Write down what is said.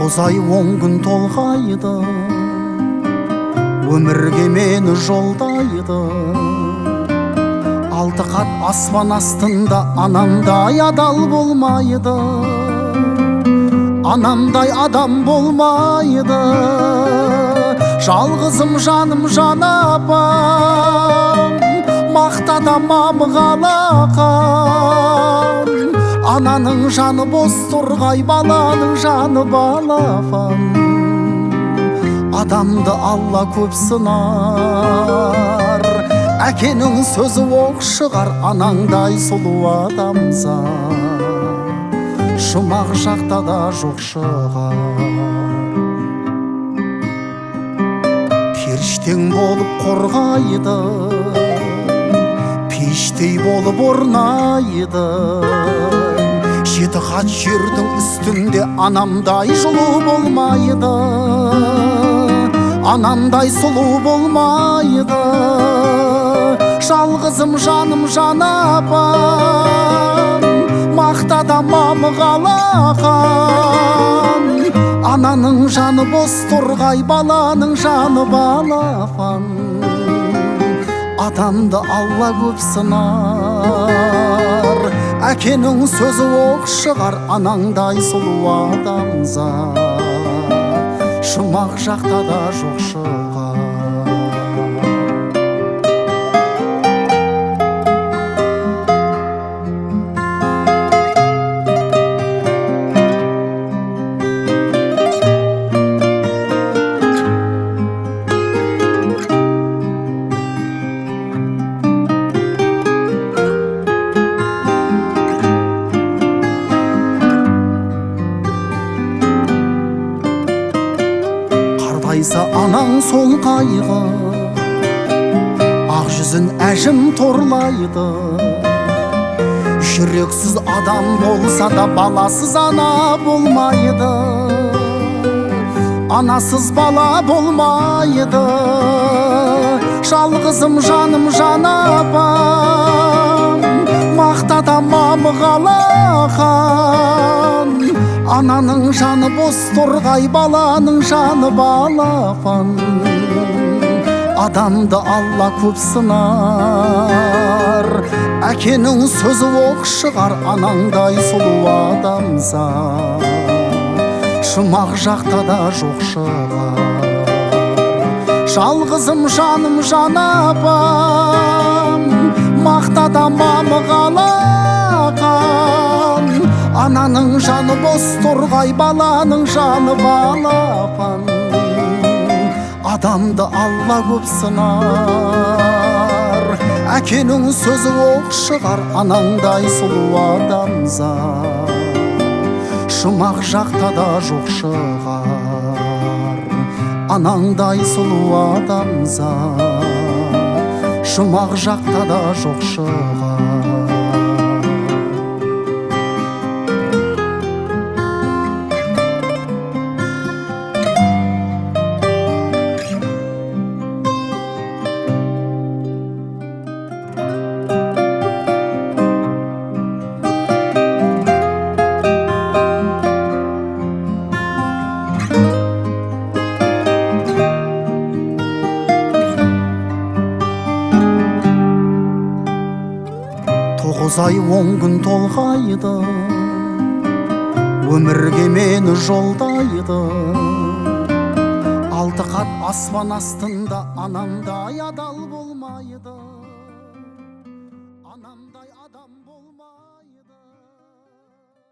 9 ай 10 күн толғайды, өмірге мені жолдайды. 6 қат аспан астында анамдай адал болмайды, анамдай адам болмайды. Жалғызым жаным жан апам, мақтада мамығалақан. Ананың жаны бос тұрғай, баланың жаны балапан. Адамды Алла көп сынар, әкенің сөзі оқ шығар. Анаңдай сұлу адамзат жұмақ жақта да жоқ шығар. Періштең болып қорғайды, пештей болып орнайды. 7 қат жердің үстінде анамдай жылу болмайды, анамдай сұлу болмайды. Жалғызым жаным жан апам, мақтада мамығалақан. Ананың жаны бос тұрғай, баланың жаны балапан. Адамды Алла көп сынар, әкенің сөзі оқ шығар. Анаңдай сұлу адамзат жұмақ жақта да жоқ шығар. Анаң сол қайғы, ақ жүзін әжім торлайды. Жүрексіз адам болса да баласыз ана болмайды, анасыз бала болмайды. Жалғызым жаным жан апам, мақтада мамығалақан. Ананың жаны бос тұрғай, баланың жаны балапан. Адамды Алла көп сынар, әкенің сөзі оқ шығар. Анаңдай сұлу адамзат жұмақ жақта да жоқ шығар. Жалғызым жаным жан апам, мақтада мамығалақан. Ананың жаны бос тұрғай, баланың жаны балапан. Адамды Алла көп сынар, әкенің сөзі оқ шығар. Анаңдай сұлу адамзат жұмақ жақта да жоқ шығар. Анаңдай сұлу адамзат жұмақ жақта да жоқ шығар. Тоғыз ай 10 күн толғайды, өмірге мені жолдайды. 6 қат аспан астында анамдай адал болмайды.